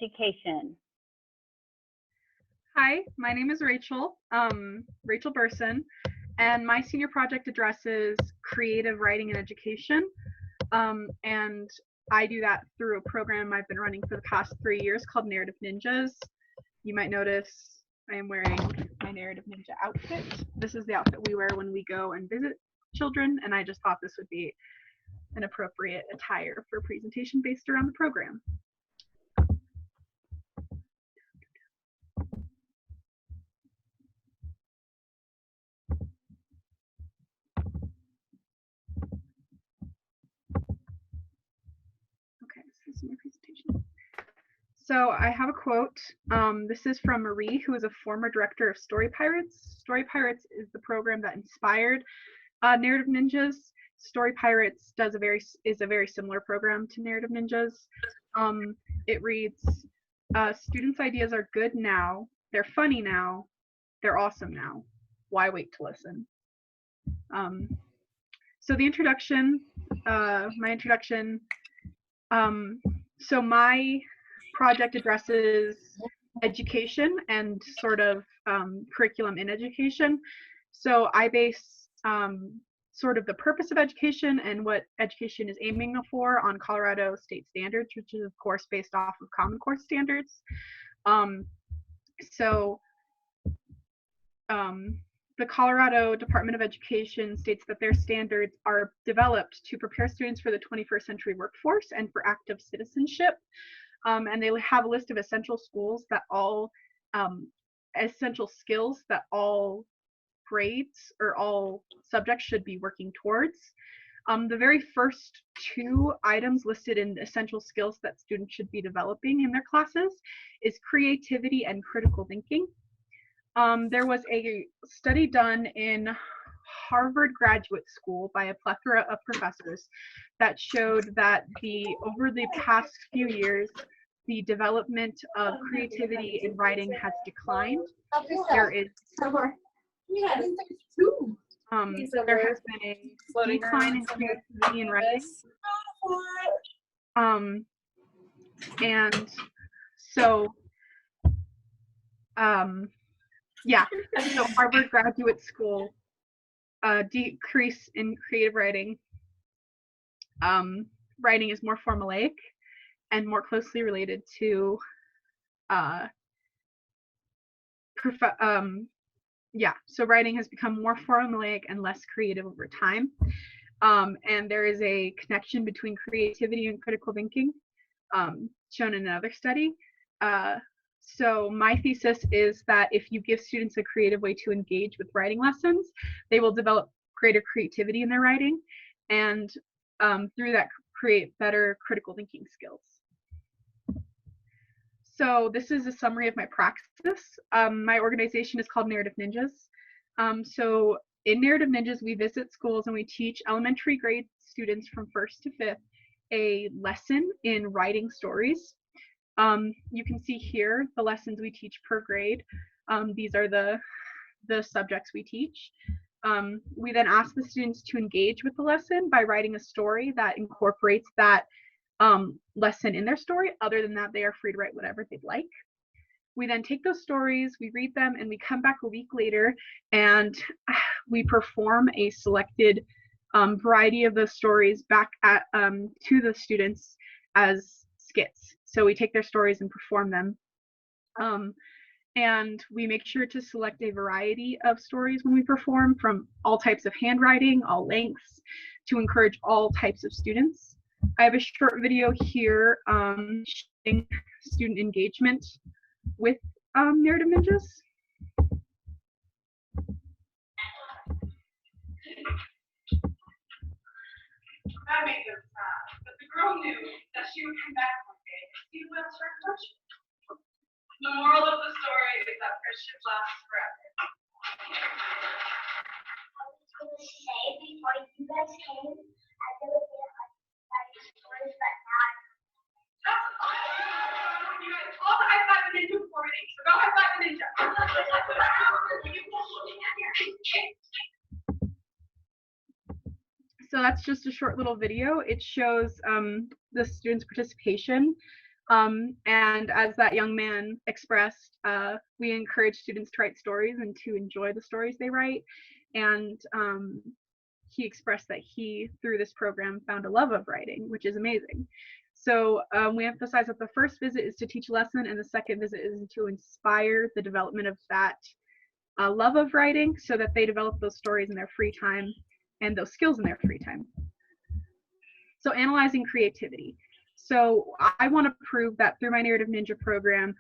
education. Hi, my name is Rachael Burson, and my senior project addresses creative writing and education. And I do that through a program I've been running for the past 3 years called Narrative Ninjas. You might notice I am wearing my Narrative Ninja outfit. This is the outfit we wear when we go and visit children, and I just thought this would be an appropriate attire for a presentation based around the program. Okay, this is my presentation. So I have a quote. This is from Marie, who is a former director of Story Pirates. Story Pirates is the program that inspired Narrative Ninjas. Story Pirates is a very similar program to Narrative Ninjas. It reads, students' ideas are good now, they're funny now, they're awesome now. Why wait to listen? So the introduction, my introduction. So my project addresses education and sort of curriculum in education. So I base sort of the purpose of education and what education is aiming for on Colorado state standards, which is of course based off of Common Core standards. The Colorado Department of Education states that their standards are developed to prepare students for the 21st century workforce and for active citizenship. And they have a list of essential skills that all grades or all subjects should be working towards. The very first two items listed in essential skills that students should be developing in their classes is creativity and critical thinking. There was a study done in Harvard Graduate School by a plethora of professors that showed that over the past few years, the development of creativity in writing has declined. There has been a decline in creativity in writing. And so, yeah, so Harvard Graduate School, decrease in creative writing. Writing is more formulaic and more closely related to so writing has become more formulaic and less creative over time. And there is a connection between creativity and critical thinking, shown in another study. So my thesis is that if you give students a creative way to engage with writing lessons, they will develop greater creativity in their writing, and through that create better critical thinking skills. So this is a summary of my practice. My organization is called Narrative Ninjas. So in Narrative Ninjas, we visit schools and we teach elementary grade students from 1st to 5th a lesson in writing stories. You can see here the lessons we teach per grade. These are the subjects we teach. We then ask the students to engage with the lesson by writing a story that incorporates that lesson in their story. Other than that, they are free to write whatever they'd like. We then take those stories, we read them, and we come back a week later and we perform a selected variety of those stories back to the students as skits. So we take their stories and perform them. And we make sure to select a variety of stories when we perform, from all types of handwriting, all lengths, to encourage all types of students. I have a short video here showing student engagement with Narrative Ninjas. That made them sad, but the girl knew that she would come back one day and see the whales start touching. The moral of the story is that friendship lasts forever. I was going to say, before you guys came, I could have been like stories, but not. That's awesome! You guys all high five a ninja before we leave. So go high five a ninja. So that's just a short little video. It shows the students' participation. And as that young man expressed, we encourage students to write stories and to enjoy the stories they write. And he expressed that he, through this program, found a love of writing, which is amazing. So we emphasize that the first visit is to teach a lesson, and the second visit is to inspire the development of that love of writing so that they develop those stories in their free time and those skills in their free time. So analyzing creativity. So I want to prove that through my Narrative Ninja program,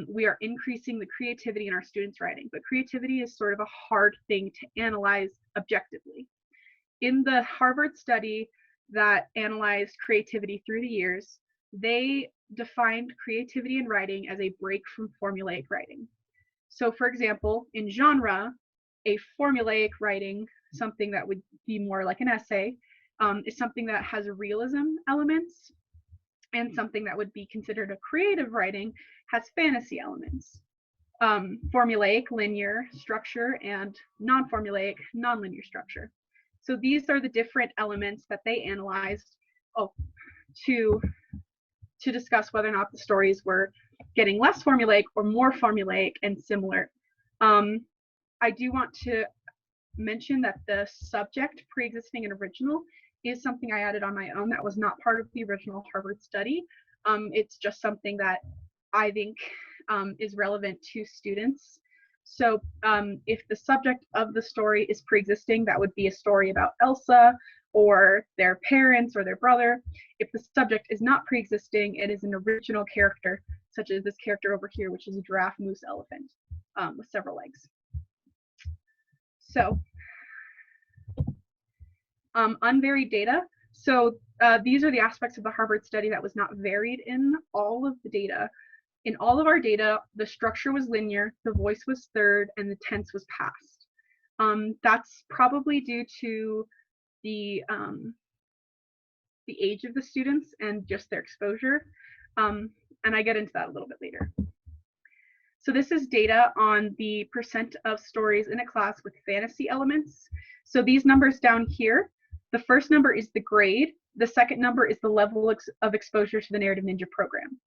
we are increasing the creativity in our students' writing. But creativity is sort of a hard thing to analyze objectively. In the Harvard study that analyzed creativity through the years, they defined creativity in writing as a break from formulaic writing. So for example, in genre, a formulaic writing, something that would be more like an essay, is something that has realism elements, and something that would be considered a creative writing has fantasy elements. Formulaic, linear structure, and non-formulaic, non-linear structure. So these are the different elements that they analyzed to discuss whether or not the stories were getting less formulaic or more formulaic and similar. I do want to mention that the subject, pre-existing and original, is something I added on my own that was not part of the original Harvard study. It's just something that I think is relevant to students. So if the subject of the story is pre-existing, that would be a story about Elsa or their parents or their brother. If the subject is not pre-existing, it is an original character, such as this character over here, which is a giraffe, moose, elephant, with several legs. So unvaried data. So these are the aspects of the Harvard study that was not varied in all of the data. In all of our data, the structure was linear, the voice was third, and the tense was past. That's probably due to the age of the students and just their exposure. And I get into that a little bit later. So this is data on the percent of stories in a class with fantasy elements. So these numbers down here, the first number is the grade. The second number is the level of exposure to the Narrative Ninja program.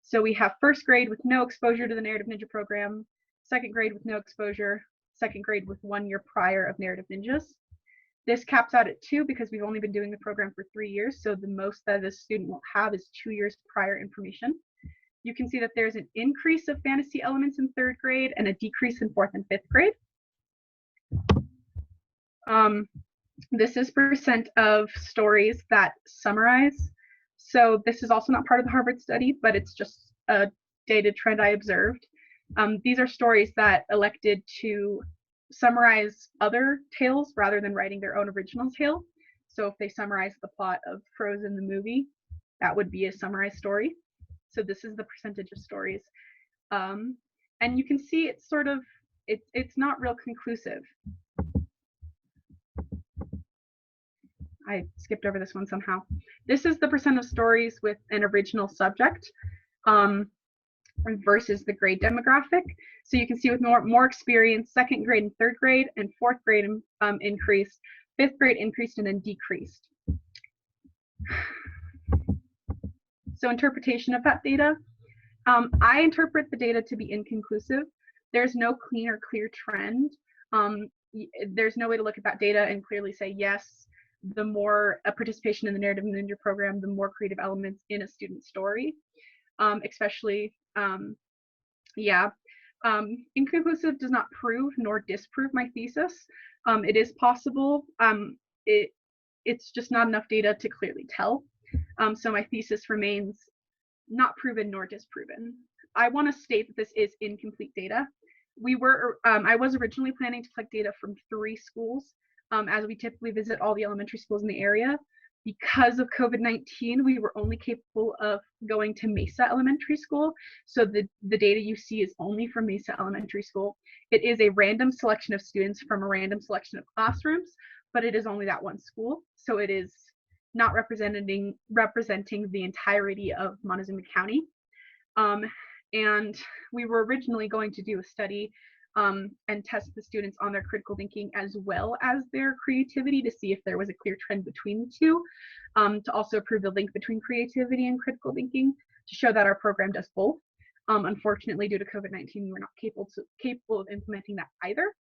So we have first grade with no exposure to the Narrative Ninja program, second grade with no exposure, second grade with 1 year prior of Narrative Ninjas. This caps out at 2 because we've only been doing the program for 3 years. So the most that a student will have is 2 years prior information. You can see that there's an increase of fantasy elements in 3rd grade and a decrease in 4th and 5th grade. This is percent of stories that summarize. So this is also not part of the Harvard study, but it's just a data trend I observed. These are stories that elected to summarize other tales rather than writing their own original tale. So if they summarize the plot of Frozen the movie, that would be a summarized story. So this is the percentage of stories. And you can see it's sort of, it's not real conclusive. I skipped over this one somehow. This is the percent of stories with an original subject versus the grade demographic. So you can see with more experience, 2nd grade and 3rd grade, and 4th grade increased, 5th grade increased and then decreased. So interpretation of that data. I interpret the data to be inconclusive. There's no clean or clear trend. There's no way to look at that data and clearly say, yes, the more participation in the Narrative Ninja program, the more creative elements in a student's story, especially, inconclusive does not prove nor disprove my thesis. It is possible. It's just not enough data to clearly tell. So my thesis remains not proven nor disproven. I want to state that this is incomplete data. I was originally planning to collect data from 3 schools, as we typically visit all the elementary schools in the area. Because of COVID-19, we were only capable of going to Mesa Elementary School. So the data you see is only from Mesa Elementary School. It is a random selection of students from a random selection of classrooms, but it is only that one school. So it is not representing the entirety of Montezuma County. And we were originally going to do a study and test the students on their critical thinking as well as their creativity to see if there was a clear trend between the two, to also prove the link between creativity and critical thinking. to show that our program does both. Unfortunately, due to COVID-19, we're not capable of implementing that either.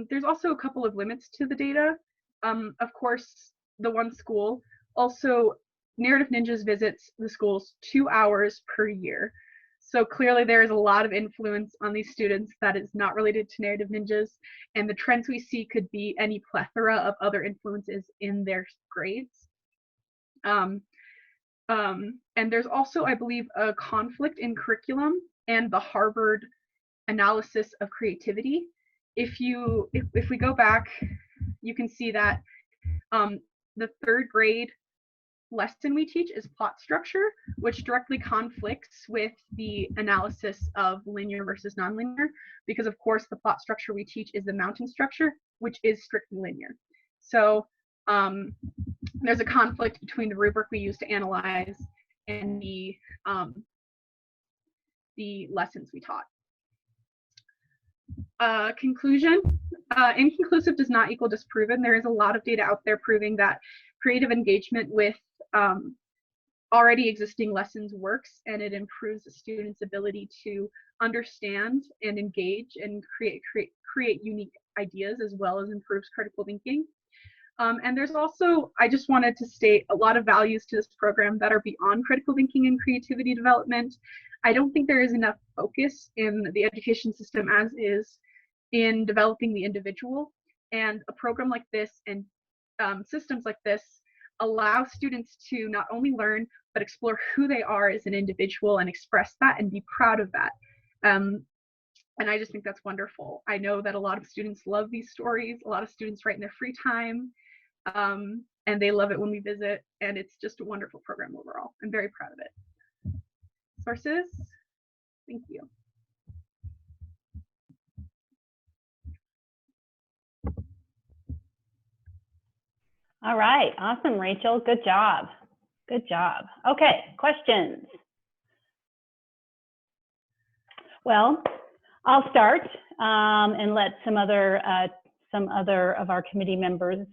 There's also a couple of limits to the data. Of course, the one school. Also, Narrative Ninjas visits the schools 2 hours per year. So clearly there is a lot of influence on these students that is not related to Narrative Ninjas, and the trends we see could be any plethora of other influences in their grades. And there's also, I believe, a conflict in curriculum and the Harvard analysis of creativity. If we go back, you can see that the 3rd grade lesson we teach is plot structure, which directly conflicts with the analysis of linear versus nonlinear, because of course the plot structure we teach is the mountain structure, which is strictly linear. So there's a conflict between the rubric we use to analyze and the lessons we taught. Conclusion, inconclusive does not equal disproven. There is a lot of data out there proving that creative engagement with already existing lessons works, and it improves the student's ability to understand and engage and create unique ideas, as well as improves critical thinking. And there's also, I just wanted to state, a lot of values to this program that are beyond critical thinking and creativity development. I don't think there is enough focus in the education system as is in developing the individual, and a program like this and systems like this allow students to not only learn but explore who they are as an individual and express that and be proud of that. And I just think that's wonderful. I know that a lot of students love these stories. A lot of students write in their free time, and they love it when we visit, and it's just a wonderful program overall. I'm very proud of it. Sources? Thank you. All right, awesome, Rachel. Good job. Good job. Okay, questions? Well, I'll start and let some other of our committee members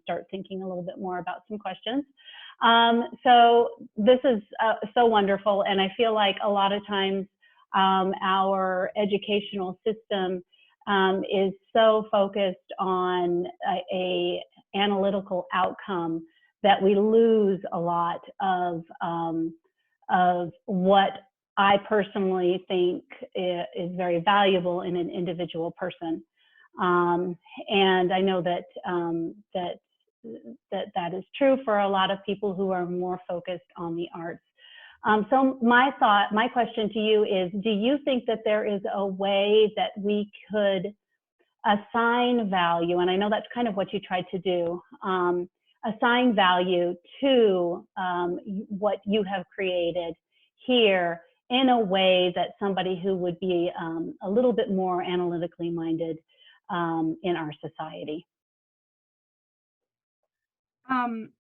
start thinking a little bit more about some questions. So this is so wonderful, and I feel like a lot of times our educational system is so focused on a analytical outcome that we lose a lot of what I personally think is very valuable in an individual person. And I know that that is true for a lot of people who are more focused on the arts. So my question to you is, do you think that there is a way that we could assign value, and I know that's kind of what you tried to do, assign value to what you have created here in a way that somebody who would be a little bit more analytically minded in our society?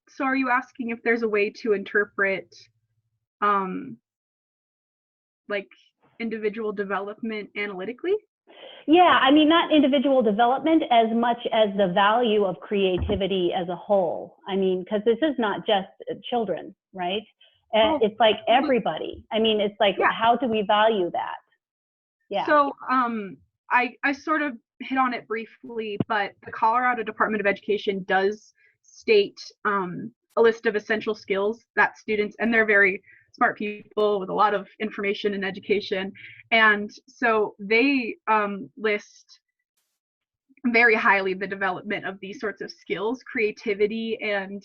So are you asking if there's a way to interpret like individual development analytically? Yeah, I mean, not individual development as much as the value of creativity as a whole. I mean, because this is not just children, right? Oh, it's like everybody. I mean, it's like, yeah. How do we value that? Yeah. So I sort of hit on it briefly, but the Colorado Department of Education does state a list of essential skills that students, and they're very smart people with a lot of information and education, and so they list very highly the development of these sorts of skills, creativity, and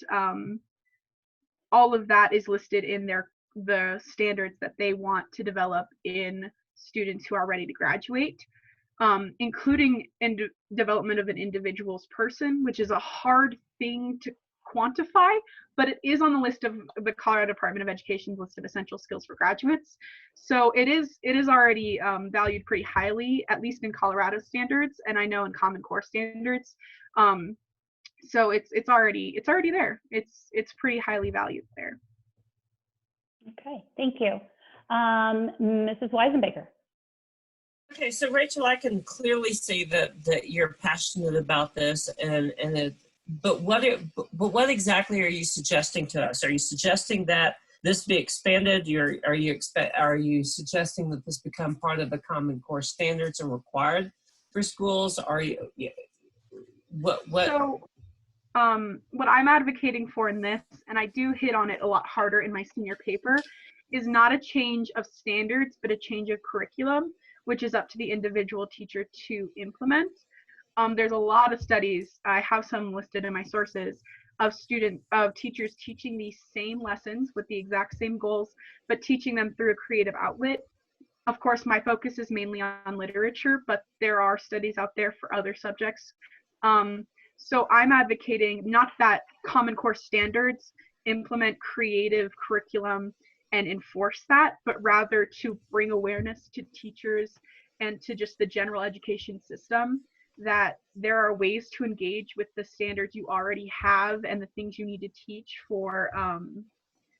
all of that is listed in the standards that they want to develop in students who are ready to graduate, including development of an individual's person, which is a hard thing to quantify, but it is on the list of the Colorado Department of Education's list of essential skills for graduates. So it is already valued pretty highly, at least in Colorado standards, and I know in Common Core standards. So it's already there. It's pretty highly valued there. Okay, thank you. Mrs. Weisenbaker. Okay, so Rachel, I can clearly see that you're passionate about this, but what exactly are you suggesting to us? Are you suggesting that this be expanded? Are you suggesting that this become part of the Common Core standards and required for schools? Are you, what? So, what I'm advocating for in this, and I do hit on it a lot harder in my senior paper, is not a change of standards, but a change of curriculum, which is up to the individual teacher to implement. There's a lot of studies, I have some listed in my sources, of teachers teaching these same lessons with the exact same goals, but teaching them through a creative outlet. Of course, my focus is mainly on literature, but there are studies out there for other subjects. So I'm advocating not that Common Core standards implement creative curriculum and enforce that, but rather to bring awareness to teachers and to just the general education system that there are ways to engage with the standards you already have and the things you need to teach for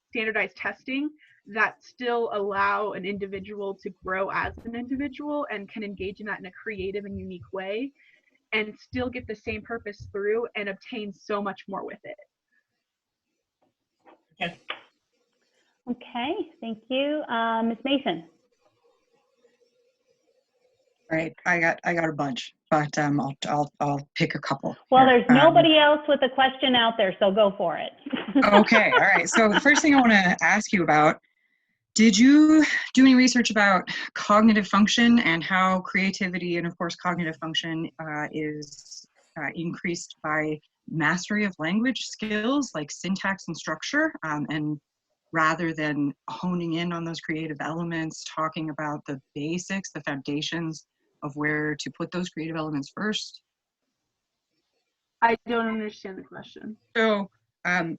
standardized testing that still allow an individual to grow as an individual and can engage in that in a creative and unique way and still get the same purpose through and obtain so much more with it. Okay. Okay, thank you. Ms. Mason. All right, I got a bunch, but I'll pick a couple. Well, here. there's nobody else with a question out there, so go for it. Okay, all right. So the first thing I want to ask you about, did you do any research about cognitive function and how creativity and, of course, cognitive function is increased by mastery of language skills like syntax and structure, and rather than honing in on those creative elements, talking about the basics, the foundations of where to put those creative elements first? I don't understand the question. So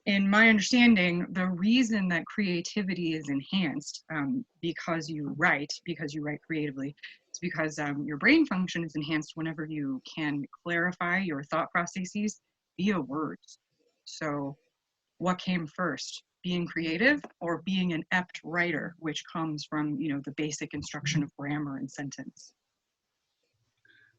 in my understanding, the reason that creativity is enhanced because you write creatively, is because your brain function is enhanced whenever you can clarify your thought processes via words. So what came first, being creative or being an apt writer, which comes from, the basic instruction of grammar and sentence?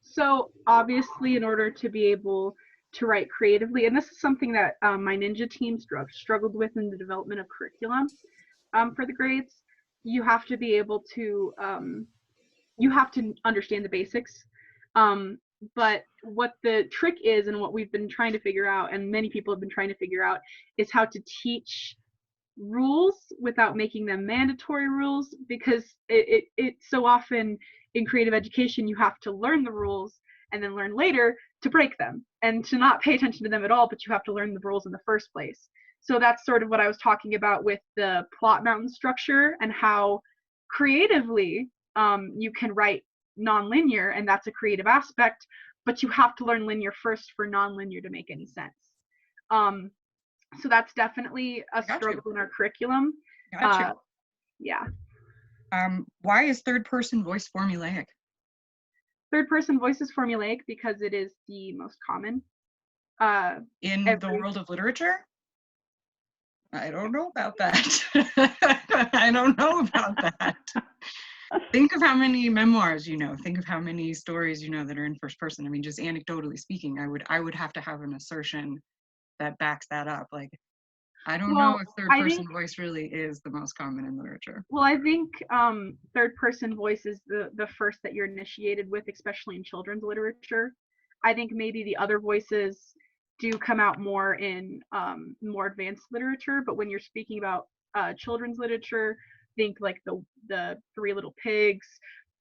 So obviously, in order to be able to write creatively, and this is something that my Ninja team struggled with in the development of curriculum for the grades, you have to be able to, you have to understand the basics. But what the trick is, and what we've been trying to figure out, and many people have been trying to figure out, is how to teach rules without making them mandatory rules, because it so often in creative education you have to learn the rules and then learn later to break them and to not pay attention to them at all, but you have to learn the rules in the first place. So that's sort of what I was talking about with the plot mountain structure and how creatively you can write nonlinear, and that's a creative aspect, but you have to learn linear first for nonlinear to make any sense. So that's definitely a struggle in our curriculum. Yeah. Why is third person voice formulaic? Third person voice is formulaic because it is the most common. In the world of literature? I don't know about that. I don't know about that. Think of how many memoirs you know. Think of how many stories you know that are in first person. I mean, just anecdotally speaking, I would have to have an assertion that backs that up. Like, I don't know if third person voice really is the most common in literature. Well, I think third person voice is the first that you're initiated with, especially in children's literature. I think maybe the other voices do come out more in more advanced literature, but when you're speaking about children's literature, think like the Three Little Pigs,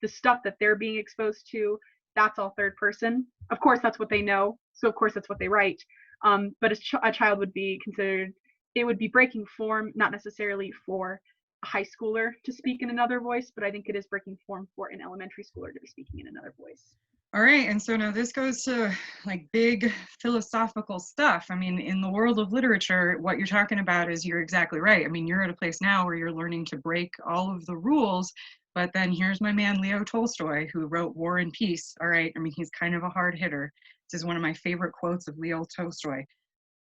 the stuff that they're being exposed to, that's all third person. Of course, that's what they know, so of course that's what they write. But a child would be considered, it would be breaking form, not necessarily for a high schooler to speak in another voice, but I think it is breaking form for an elementary schooler to be speaking in another voice. All right, and so now this goes to like big philosophical stuff. I mean, in the world of literature, what you're talking about is, you're exactly right. I mean, you're at a place now where you're learning to break all of the rules, but then here's my man, Leo Tolstoy, who wrote War and Peace. All right, I mean, he's kind of a hard hitter. This is one of my favorite quotes of Leo Tolstoy.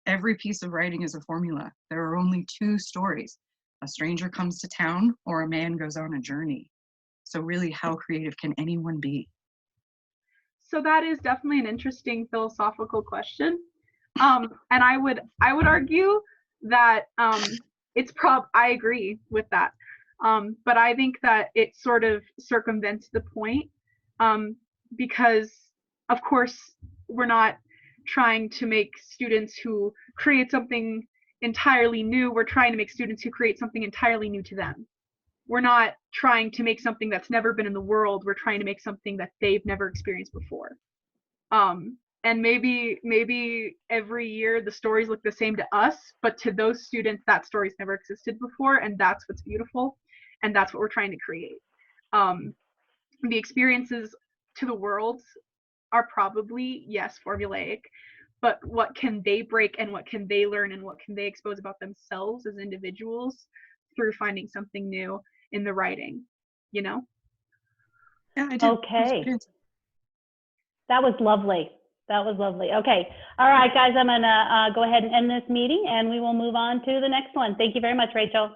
Every piece of writing is a formula. There are only two stories. A stranger comes to town, or a man goes on a journey. So really, how creative can anyone be? So that is definitely an interesting philosophical question. And I would argue that I agree with that. But I think that it sort of circumvents the point, because of course we're not trying to make students who create something entirely new, we're trying to make students who create something entirely new to them. We're not trying to make something that's never been in the world, we're trying to make something that they've never experienced before. And maybe every year the stories look the same to us, but to those students that story's never existed before, and that's what's beautiful, and that's what we're trying to create. The experiences to the world are probably, yes, formulaic, but what can they break and what can they learn and what can they expose about themselves as individuals through finding something new in the writing, you know? Yeah, I did. Okay. That was lovely. That was lovely. Okay. All right, guys, I'm going to go ahead and end this meeting, and we will move on to the next one. Thank you very much, Rachel.